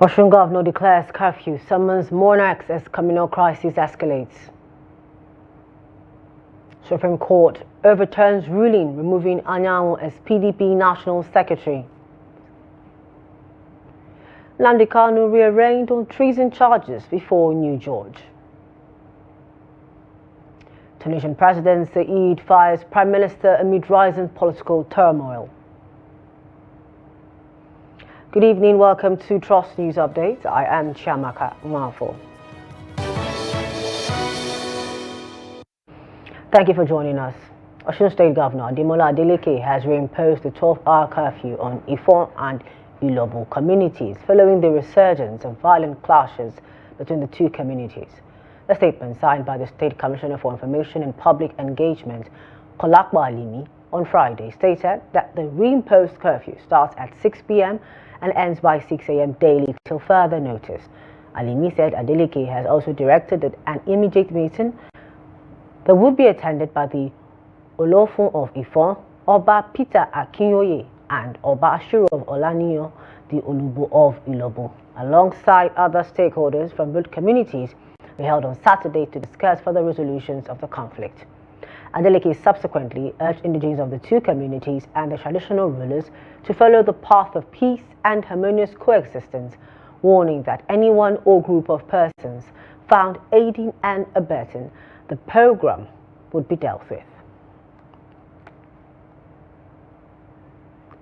Osun Govt declares curfew, summons monarchs as communal crisis escalates. Supreme Court overturns ruling removing Anyanwu as PDP National Secretary. Nnamdi Kanu rearraigned on treason charges before New George. Tunisian President Said fires Prime Minister amid rising political turmoil. Good evening, welcome to Trust News Update. I am Chiamaka Mwafo. Thank you for joining us. Osun State Governor Ademola Adeleke has reimposed the 12-hour curfew on Ifon and Ilobo communities following the resurgence of violent clashes between the two communities. A statement signed by the State Commissioner for Information and Public Engagement, Kolakba Alimi, on Friday stated that the reimposed curfew starts at 6 p.m. and ends by 6 a.m. daily till further notice. Alimi said Adeleke has also directed that an immediate meeting that would be attended by the Olofun of Ifon, Oba Peter Akinyoye, and Oba Ashiru of Olaniyan, the Olubu of Ilobo, alongside other stakeholders from both communities, were held on Saturday to discuss further resolutions of the conflict. Adeleke subsequently urged indigenes of the two communities and the traditional rulers to follow the path of peace and harmonious coexistence, warning that anyone or group of persons found aiding and abetting the program would be dealt with.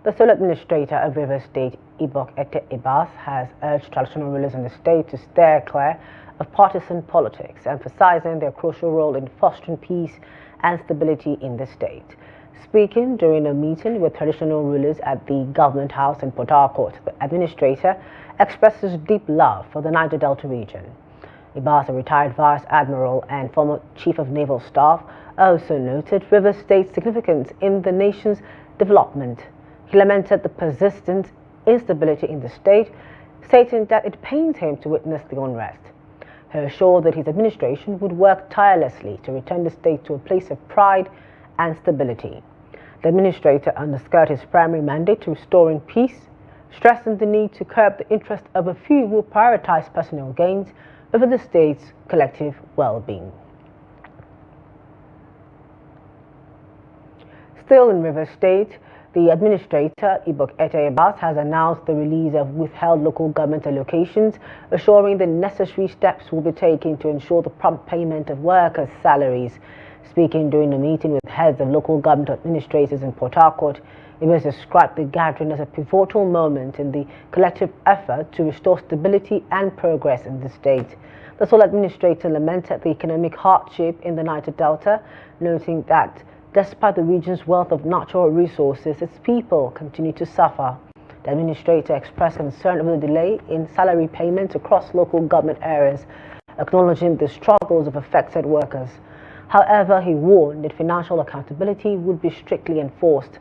The sole administrator of Rivers State, Ibok Ete Ibas, has urged traditional rulers in the state to steer clear of partisan politics, emphasizing their crucial role in fostering peace and stability in the state. Speaking during a meeting with traditional rulers at the Government House in Port Harcourt, the administrator expresses deep love for the Niger Delta region. Ibas, a retired Vice Admiral and former Chief of Naval Staff, also noted Rivers State's significance in the nation's development. He lamented the persistent instability in the state, stating that it pains him to witness the unrest. He assured that his administration would work tirelessly to return the state to a place of pride and stability. The administrator underscored his primary mandate to restoring peace, stressing the need to curb the interest of a few who prioritize personal gains over the state's collective well-being. Still in Rivers State, the administrator, Ibok Ete Ibas, has announced the release of withheld local government allocations, assuring the necessary steps will be taken to ensure the prompt payment of workers' salaries. Speaking during a meeting with heads of local government administrators in Port Harcourt, Ibas described the gathering as a pivotal moment in the collective effort to restore stability and progress in the state. The sole administrator lamented the economic hardship in the Niger Delta, noting that despite the region's wealth of natural resources, its people continue to suffer. The administrator expressed concern over the delay in salary payments across local government areas, acknowledging the struggles of affected workers. However, he warned that financial accountability would be strictly enforced.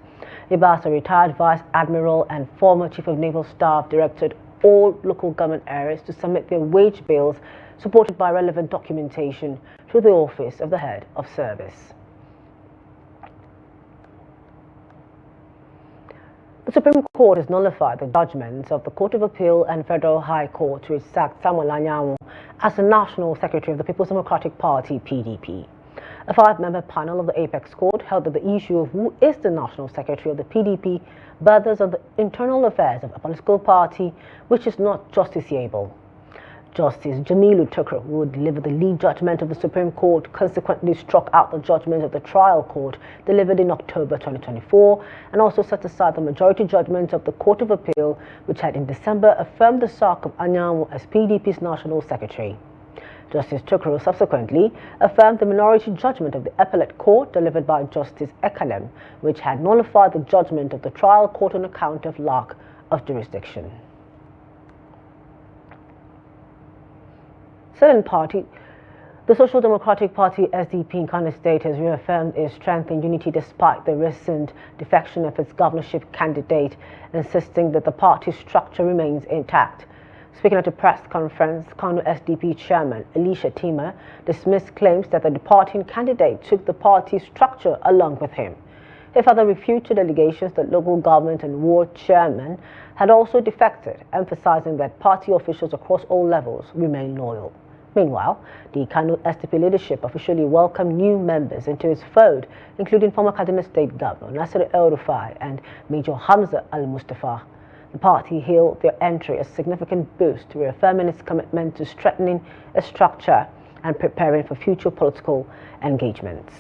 Ibas, a retired Vice Admiral and former Chief of Naval Staff, directed all local government areas to submit their wage bills supported by relevant documentation to the Office of the Head of Service. The Supreme Court has nullified the judgments of the Court of Appeal and Federal High Court to sack Samuel Anyanwu as the National Secretary of the People's Democratic Party, PDP. A 5-member panel of the Apex Court held that the issue of who is the National Secretary of the PDP borders on the internal affairs of a political party which is not justiciable. Justice Jamilu Tukur, who delivered the lead judgment of the Supreme Court, consequently struck out the judgment of the trial court delivered in October 2024 and also set aside the majority judgment of the Court of Appeal, which had in December affirmed the sack of Anyanwu as PDP's National Secretary. Justice Tukur subsequently affirmed the minority judgment of the appellate court delivered by Justice Ekalem, which had nullified the judgment of the trial court on account of lack of jurisdiction. Certain party, the Social Democratic Party SDP in Kano State has reaffirmed its strength and unity despite the recent defection of its governorship candidate, insisting that the party structure remains intact. Speaking at a press conference, Kano SDP Chairman Elisha Tima dismissed claims that the departing candidate took the party structure along with him. He further refuted allegations that local government and ward chairmen had also defected, emphasizing that party officials across all levels remain loyal. Meanwhile, the Kano SDP leadership officially welcomed new members into its fold, including former Kaduna State Governor Nasir El-Rufai and Major Hamza Al-Mustafa. The party hailed their entry as a significant boost, reaffirming its commitment to strengthening its structure and preparing for future political engagements.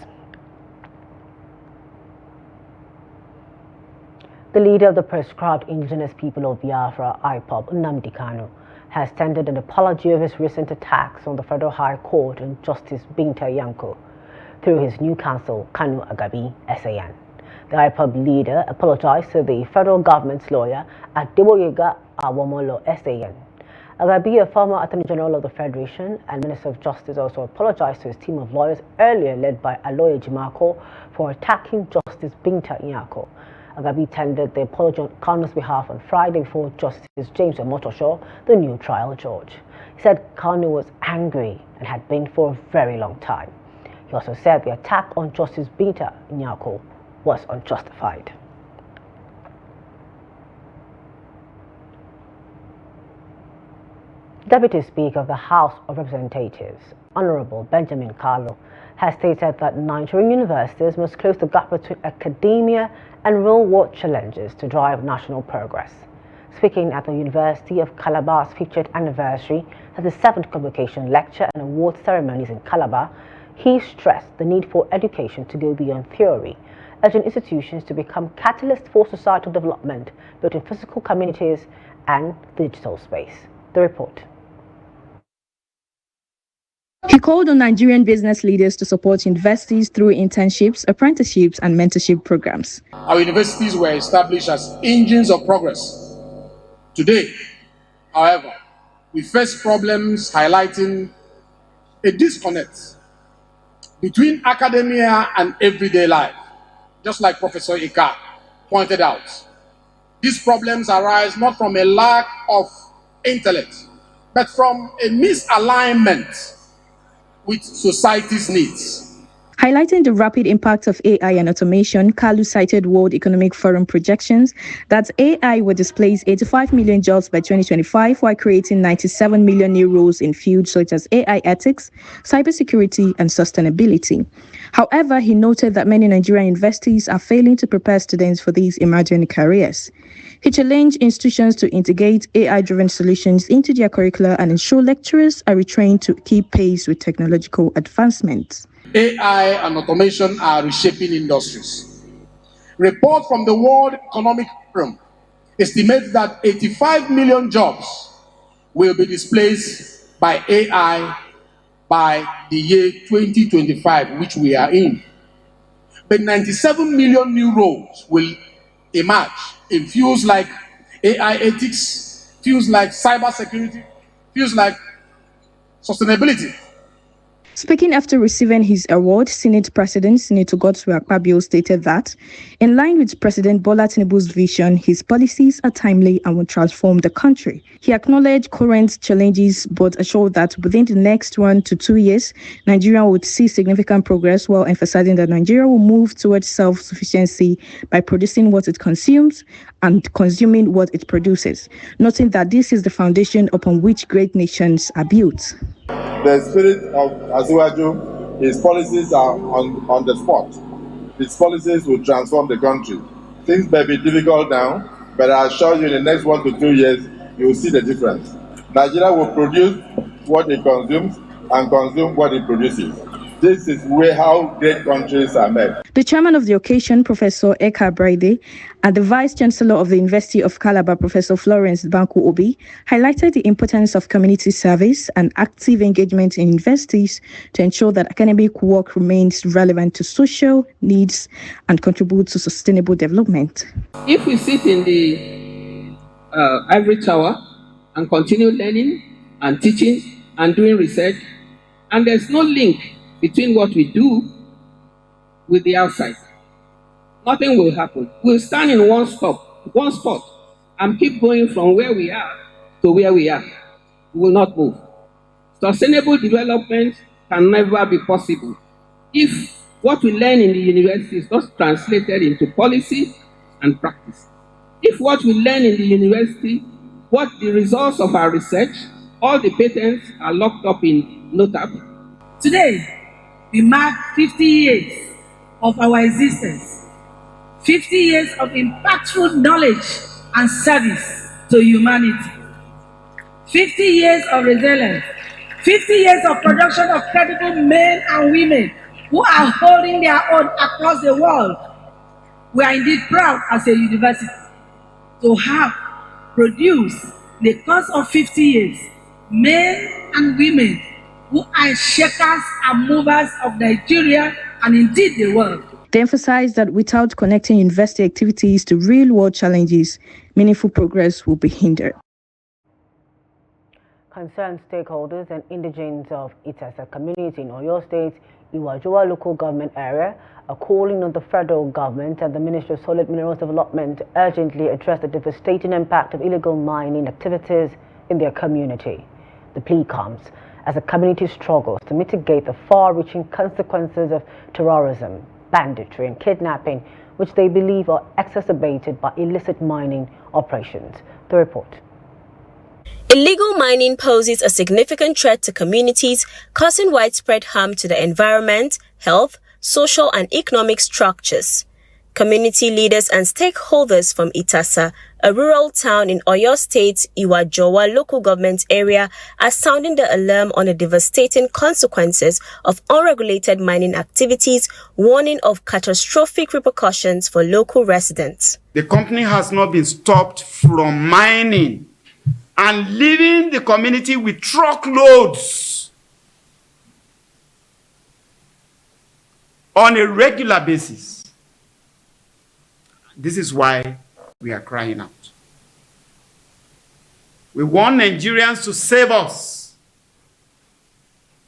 The leader of the proscribed indigenous people of Biafra, IPOB, Nnamdi Kanu, has tendered an apology of his recent attacks on the Federal High Court and Justice Binta Yanko through his new counsel, Kanu Agabi, SAN. The IPOB leader apologized to the federal government's lawyer, Adeboyega Awomolo, SAN. Agabi, a former Attorney General of the Federation and Minister of Justice, also apologized to his team of lawyers earlier led by Aloy Jimako for attacking Justice Binta Yanko. Agabi tendered the apology on Kanu's behalf on Friday before Justice James Omotosho, the new trial judge. He said Kanu was angry and had been for a very long time. He also said the attack on Justice Binta Nyako was unjustified. Deputy Speaker of the House of Representatives, Honorable Benjamin Kalu, has stated that Nigerian universities must close the gap between academia and real-world challenges to drive national progress. Speaking at the University of Calabar's 50th anniversary at the 7th Convocation Lecture and Award ceremonies in Calabar, he stressed the need for education to go beyond theory, urging institutions to become catalysts for societal development, both in physical communities and the digital space. The report. He called on Nigerian business leaders to support universities through internships, apprenticeships, and mentorship programs. Our universities were established as engines of progress. Today, however, we face problems highlighting a disconnect between academia and everyday life, just like Professor Ika pointed out. These problems arise not from a lack of intellect, but from a misalignment with society's needs. Highlighting the rapid impact of AI and automation, Kalu cited World Economic Forum projections that AI will displace 85 million jobs by 2025 while creating 97 million new roles in fields such as AI ethics, cybersecurity, and sustainability. However, he noted that many Nigerian universities are failing to prepare students for these emerging careers. He challenged institutions to integrate AI-driven solutions into their curricula and ensure lecturers are retrained to keep pace with technological advancements. AI and automation are reshaping industries. Report from the World Economic Forum estimates that 85 million jobs will be displaced by AI by the year 2025, which we are in. But 97 million new roles will emerge in fields like AI ethics, fields like cybersecurity, fields like sustainability. Speaking after receiving his award, Senate President Senator Godswill Akpabio stated that, in line with President Bola Tinubu's vision, his policies are timely and will transform the country. He acknowledged current challenges but assured that within the next 1 to 2 years, Nigeria would see significant progress, while emphasizing that Nigeria will move towards self-sufficiency by producing what it consumes and consuming what it produces, noting that this is the foundation upon which great nations are built. The spirit of Asiwaju, his policies are on the spot. His policies will transform the country. Things may be difficult now, but I assure you in the next 1 to 2 years, you will see the difference. Nigeria will produce what it consumes and consume what it produces. This is how great countries are made. The chairman of the occasion, Professor Eka Braide, and the Vice Chancellor of the University of Calabar, Professor Florence Banku Obi, highlighted the importance of community service and active engagement in universities to ensure that academic work remains relevant to social needs and contributes to sustainable development. If we sit in the ivory tower and continue learning and teaching and doing research, and there's no link between what we do with the outside, nothing will happen. We'll stand in one spot, and keep going from where we are to where we are. We will not move. Sustainable development can never be possible if what we learn in the university is not translated into policy and practice. If what we learn in the university, what the results of our research, all the patents are locked up in NOTAP. Today, we mark 50 years of our existence, 50 years of impactful knowledge and service to humanity, 50 years of resilience, 50 years of production of credible men and women who are holding their own across the world. We are indeed proud as a university to have produced, in the course of 50 years, men and women who are shakers and movers of Nigeria and indeed the world. They emphasized that without connecting university activities to real-world challenges, meaningful progress will be hindered. Concerned stakeholders and indigents of Itasa community in Oyo State, Iwajowa local government area are calling on the federal government and the Ministry of Solid Minerals Development to urgently address the devastating impact of illegal mining activities in their community. The plea comes as the community struggles to mitigate the far-reaching consequences of terrorism, banditry and kidnapping, which they believe are exacerbated by illicit mining operations. The report. Illegal mining poses a significant threat to communities, causing widespread harm to the environment, health, social and economic structures. Community leaders and stakeholders from Itasa, a rural town in Oyo State's Iwajowa local government area, are sounding the alarm on the devastating consequences of unregulated mining activities, warning of catastrophic repercussions for local residents. The company has not been stopped from mining and leaving the community with truckloads on a regular basis. This is why we are crying out. We want Nigerians to save us.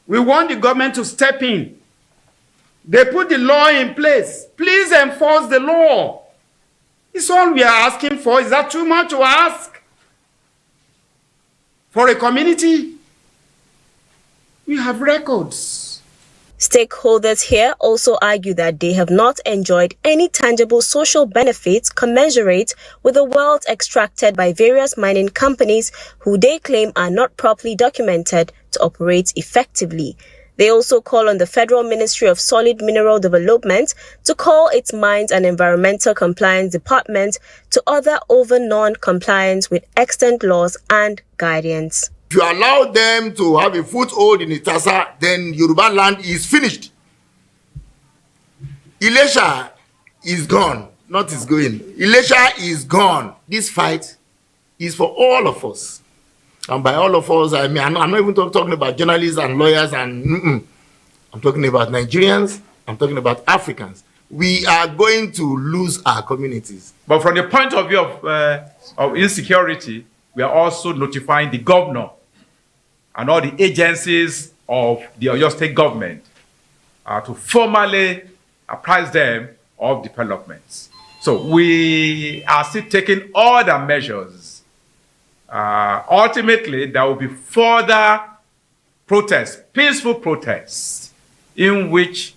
We want the government to step in. They put the law in place. Please enforce the law. It's all we are asking for. Is that too much to ask? For a community, we have records. Stakeholders here also argue that they have not enjoyed any tangible social benefits commensurate with the wealth extracted by various mining companies who they claim are not properly documented to operate effectively. They also call on the Federal Ministry of Solid Mineral Development to call its Mines and Environmental Compliance Department to order over non-compliance with extant laws and guidance. If you allow them to have a foothold in Itasa, then Yoruba land is finished. Ilesha is gone, not is going. Ilesha is gone. This fight is for all of us. And by all of us, I mean, I'm not even talking about journalists and lawyers and I'm talking about Nigerians, I'm talking about Africans. We are going to lose our communities. But from the point of view of insecurity, we are also notifying the governor and all the agencies of the Oyo State government to formally apprise them of developments. So we are still taking all the measures. Ultimately, there will be further protests, peaceful protests, in which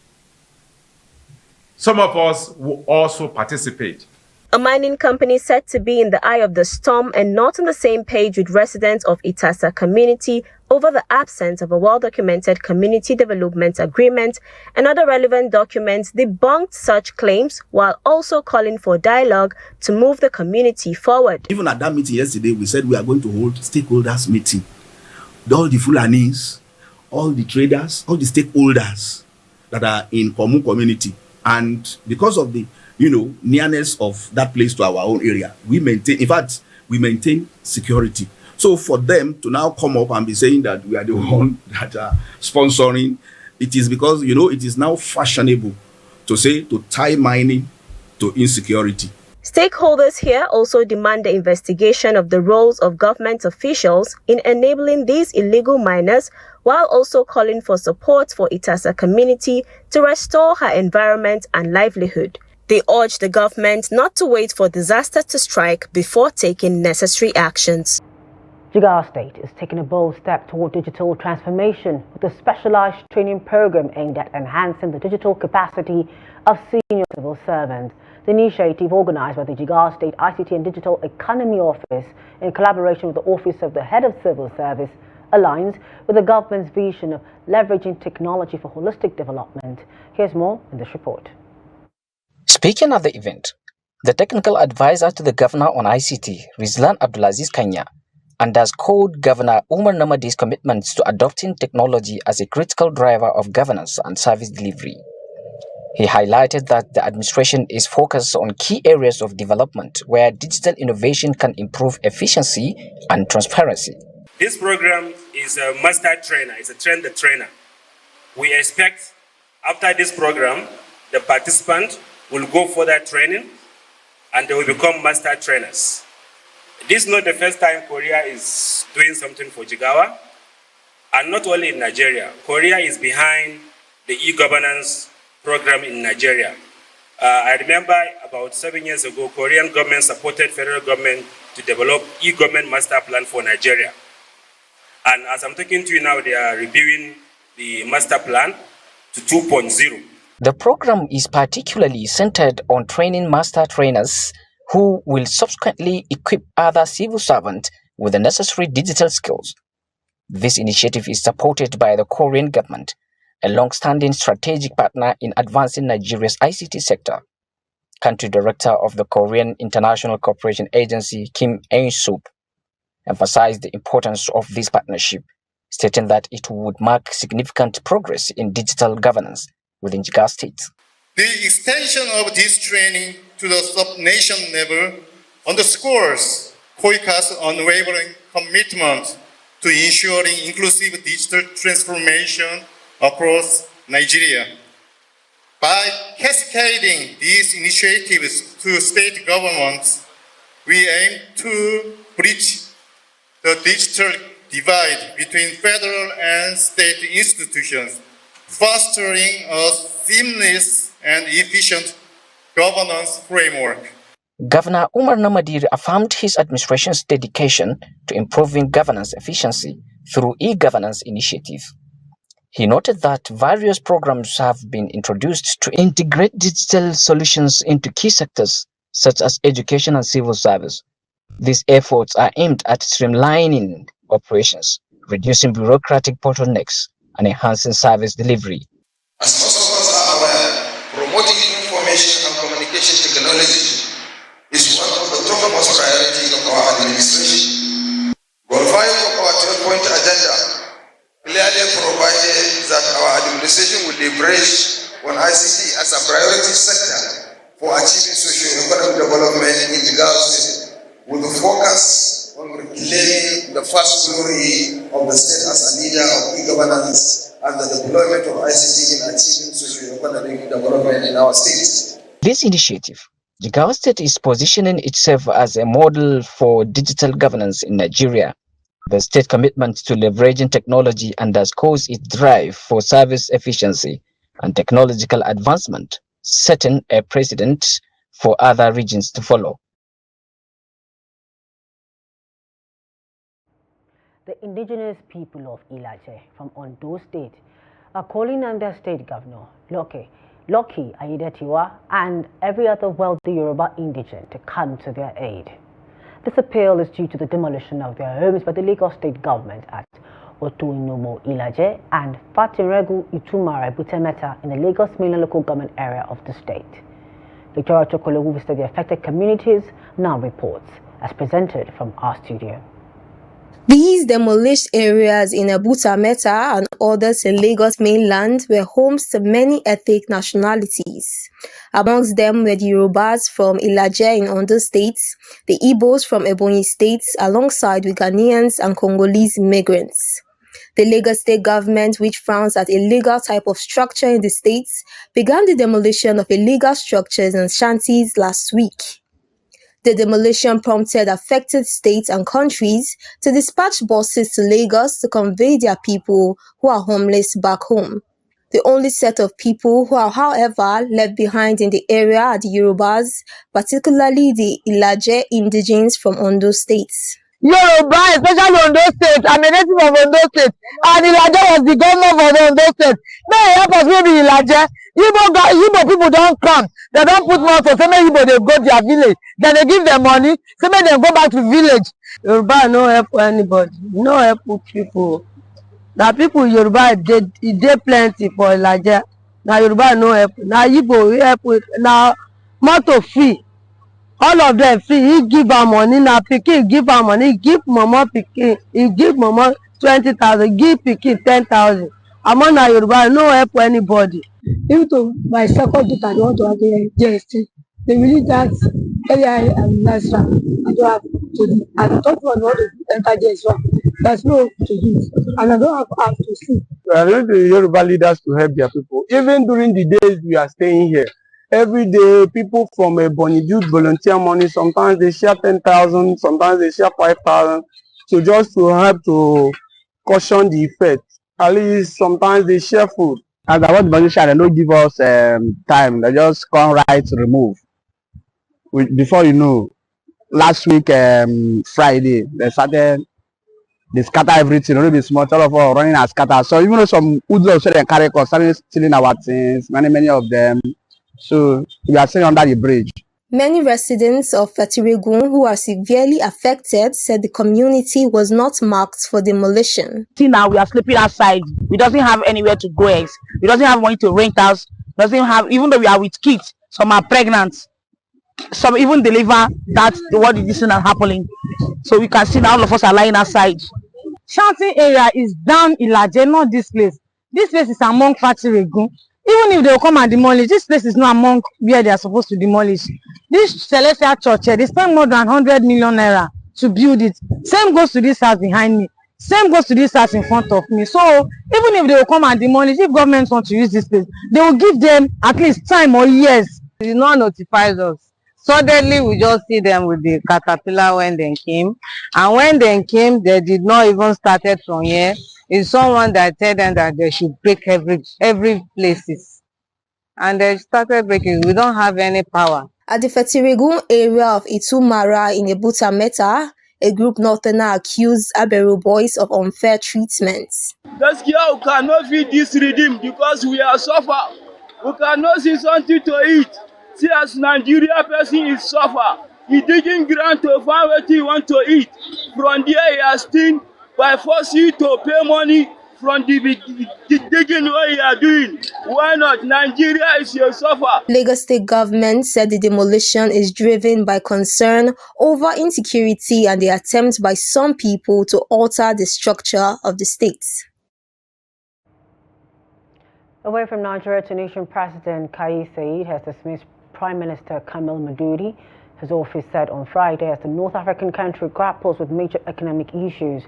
some of us will also participate. A mining company said to be in the eye of the storm and not on the same page with residents of Itasa community over the absence of a well-documented community development agreement and other relevant documents debunked such claims while also calling for dialogue to move the community forward. Even at that meeting yesterday, we said we are going to hold stakeholders meeting. All the Fulanis, all the traders, all the stakeholders that are in Komu community. And because of the nearness of that place to our own area, we maintain security. So for them to now come up and be saying that we are the one that are sponsoring, it is because, it is now fashionable to tie mining to insecurity. Stakeholders here also demand the investigation of the roles of government officials in enabling these illegal miners, while also calling for support for Itasa community to restore her environment and livelihood. They urge the government not to wait for disaster to strike before taking necessary actions. Jigawa State is taking a bold step toward digital transformation with a specialized training program aimed at enhancing the digital capacity of senior civil servants. The initiative, organized by the Jigawa State ICT and Digital Economy Office in collaboration with the Office of the Head of Civil Service, aligns with the government's vision of leveraging technology for holistic development. Here's more in this report. Speaking at the event, the technical advisor to the governor on ICT, Rizlan Abdulaziz Kanya, underscored Governor Umar Namadi's commitments to adopting technology as a critical driver of governance and service delivery. He highlighted that the administration is focused on key areas of development where digital innovation can improve efficiency and transparency. This program is a master trainer, it's a train the trainer. We expect after this program, the participant will go for that training and they will become master trainers. This is not the first time Korea is doing something for Jigawa, and not only in Nigeria. Korea is behind the e-governance program in Nigeria. I remember about 7 years ago, Korean government supported federal government to develop e-government master plan for Nigeria. And as I'm talking to you now, they are reviewing the master plan to 2.0. The program is particularly centered on training master trainers who will subsequently equip other civil servants with the necessary digital skills. This initiative is supported by the Korean government, a long-standing strategic partner in advancing Nigeria's ICT sector. Country Director of the Korean International Cooperation Agency, Kim Ain-sup, emphasized the importance of this partnership, stating that it would mark significant progress in digital governance within Jigawa State. The extension of this training to the sub-nation level underscores KOICA's unwavering commitment to ensuring inclusive digital transformation across Nigeria. By cascading these initiatives to state governments, we aim to bridge the digital divide between federal and state institutions, fostering a seamless and efficient governance framework. Governor Umar Namadi affirmed his administration's dedication to improving governance efficiency through e-governance initiatives. He noted that various programs have been introduced to integrate digital solutions into key sectors such as education and civil service. These efforts are aimed at streamlining operations, reducing bureaucratic bottlenecks, and enhancing service delivery. As most of us are aware, promoting information and communication technology is one of the topmost priorities of our administration. Goal 5 of our 12-point agenda clearly provided that our administration will leverage on ICT as a priority sector for achieving socio-economic development in Jigawa State, with a focus on reclaiming the first glory of the state as a leader of e-governance and the deployment of ICT in achieving socio-economic development in our state. This initiative, Jigawa State is positioning itself as a model for digital governance in Nigeria. The state commitment to leveraging technology underscores its drive for service efficiency and technological advancement, setting a precedent for other regions to follow. The indigenous people of Ilaje from Ondo State are calling on their state governor, Loki Ayedatiwa, and every other wealthy Yoruba indigent to come to their aid. This appeal is due to the demolition of their homes by the Lagos State government at Otuinomo Ilaje and Fatiregu Itumara Butemeta in the Lagos mainland local government area of the state. Victoria Chokolo, who visited the affected communities, now reports, as presented from our studio. These demolished areas in Abuja Meta and others in Lagos mainland were homes to many ethnic nationalities. Amongst them were the Yorubas from Ilaje in Ondo State, the Igbos from Ebonyi State, alongside with Ghanaians and Congolese migrants. The Lagos state government, which frowns at illegal type of structure in the states, began the demolition of illegal structures and shanties last week. The demolition prompted affected states and countries to dispatch buses to Lagos to convey their people who are homeless back home. The only set of people who are, however, left behind in the area are the Yorubas, particularly the Ilaje indigenes from Ondo State. Yoruba, especially Ondo State. I'm a native of Ondo State, and Ilaje was the governor of Ondo State. May he help us maybe Ilaje. Igbo people don't come. They don't put more for some Igbo, they go to their village. Then they give them money. Some of them go back to village. Yoruba no help anybody. No help people. Now people Yoruba they plenty for Ilaje. Now Yoruba no help. Now Igbo help with now motor free. All of them free. He give her money. Now pikin give her money. He give mama pikin. He give mama 20,000. Give pikin 10,000. Among na Yoruba no help anybody. Even to my second daughter, they want to have the JST. They really that AI and Nasra. I don't have to do. And the third one want to enter JST. There's no to do. And I don't have to see. I want the Yoruba leaders to help their people. Even during the days we are staying here, every day people from a Bonny volunteer money. Sometimes they share 10,000, sometimes they share 5,000. So just to help to caution the effect. At least sometimes they share food. As I want the share, they don't give us time. They just come right to remove. Before you know, last week Friday, they scatter everything. Only be small, all of us running and scatter. So even though some hoodlums say they carry us, starting stealing our things, many of them. So we are staying under the bridge. Many residents of Fetiregun who are severely affected said the community was not marked for demolition. See now we are sleeping outside. We doesn't have anywhere to go. We doesn't have money to rent house. Doesn't have, even though we are with kids. Some are pregnant. Some even deliver. That's what is happening. So we can see now all of us are lying outside. Shouting area is down Ilaje, not this place. This place is among Fetiregun. Even if they will come and demolish, this place is not among where they are supposed to demolish. This Celestial Church, they spend more than 100 million naira to build it. Same goes to this house behind me. Same goes to this house in front of me. So even if they will come and demolish, if government want to use this place, they will give them at least time or years. They did not notify us. Suddenly, we just see them with the caterpillar when they came. And when they came, they did not even start it from here. It's someone that told them that they should break every places. And they started breaking. We don't have any power. At the Fetiregun area of Itumara in Ebuta Meta, a group northerner accused Aberu boys of unfair treatment. Gaskiya we cannot feed this redeem because we are suffer. We cannot see something to eat. See, as Nigeria person is suffer. He digging ground to find what he want to eat. From there he has seen by force you to pay money from the digging what you are doing. Why not? Nigeria is your suffer. Lagos State government said the demolition is driven by concern over insecurity and the attempt by some people to alter the structure of the state. Away from Nigeria, Tunisian President Kais Saied has dismissed Prime Minister Kamel Madoudi. His office said on Friday as the North African country grapples with major economic issues.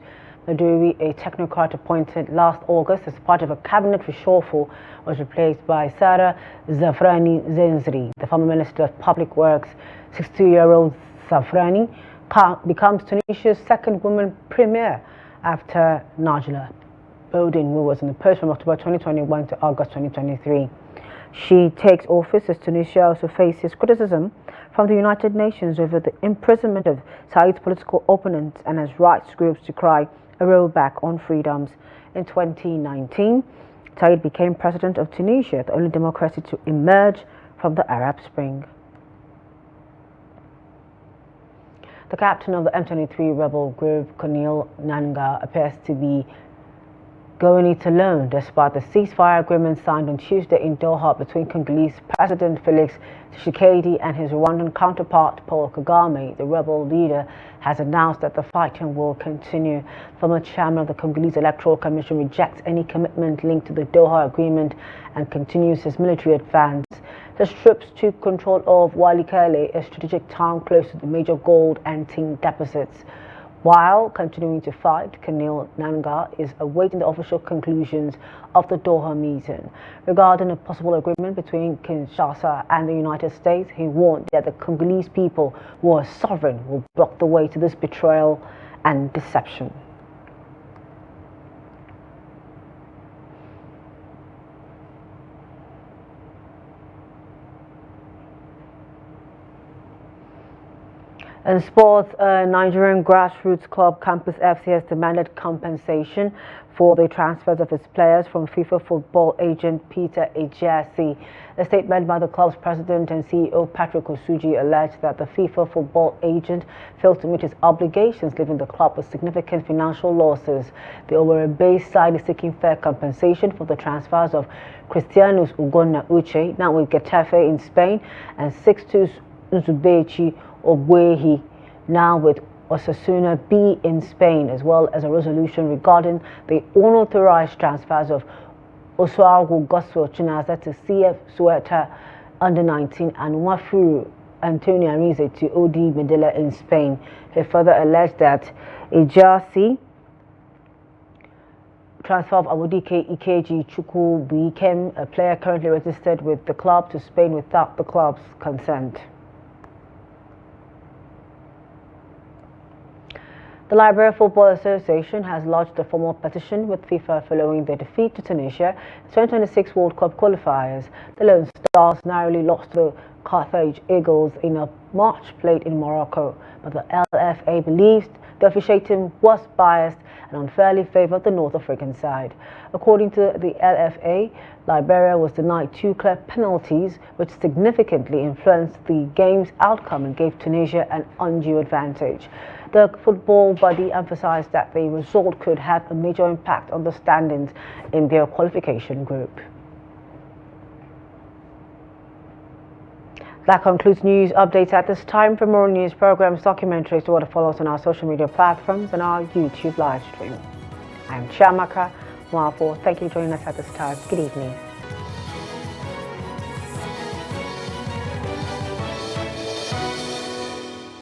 Madoudi, a technocrat appointed last August as part of a cabinet reshuffle, was replaced by Sarah Zafrani Zenzri. The former Minister of Public Works, 62-year-old Zafrani, becomes Tunisia's second woman premier after Najla Boudin, who was in the post from October 2021 to August 2023. She takes office as Tunisia also faces criticism from the United Nations over the imprisonment of Said's political opponents and as rights groups decry a rollback on freedoms. In 2019, Said became president of Tunisia, the only democracy to emerge from the Arab Spring. The captain of the M23 rebel group, Colonel Nanga, appears to be going it alone despite the ceasefire agreement signed on Tuesday in Doha between Congolese President Felix Tshisekedi and his Rwandan counterpart Paul Kagame. The rebel leader has announced that the fighting will continue. Former chairman of the Congolese Electoral Commission rejects any commitment linked to the Doha agreement and continues his military advance. His troops took control of Walikale, a strategic town close to the major gold and tin deposits. While continuing to fight, Colonel Nanga is awaiting the official conclusions of the Doha meeting. Regarding a possible agreement between Kinshasa and the United States, he warned that the Congolese people, who are sovereign, will block the way to this betrayal and deception. In sports, Nigerian grassroots club Campus FC has demanded compensation for the transfers of its players from FIFA football agent Peter Ejasi. A statement by the club's president and CEO Patrick Osuji alleged that the FIFA football agent failed to meet his obligations, leaving the club with significant financial losses. The Owerri-based side is seeking fair compensation for the transfers of Cristianos Ugonna Uche, now with Getafe in Spain, and Sixtus Nzubechi Obwehi, now with Osasuna B in Spain, as well as a resolution regarding the unauthorized transfers of Osun Govt Chinaza to CF Sueta under-19 and Wafuru Antonio Arize to OD Medela in Spain. He further alleged that Ejasi transfer of Awodike Ikeji Chukwu became a player currently registered with the club to Spain without the club's consent. The Liberia Football Association has lodged a formal petition with FIFA following their defeat to Tunisia in 2026 World Cup qualifiers. The Lone Stars narrowly lost to the Carthage Eagles in a match played in Morocco, but the LFA believes the officiating was biased and unfairly favored the North African side. According to the LFA, Liberia was denied 2 clear penalties, which significantly influenced the game's outcome and gave Tunisia an undue advantage. The football body emphasized that the result could have a major impact on the standings in their qualification group. That concludes news updates at this time. For more news programs, documentaries, or to follow us on our social media platforms and our YouTube live stream. I'm Chiamaka Mwafo. Thank you for joining us at this time. Good evening.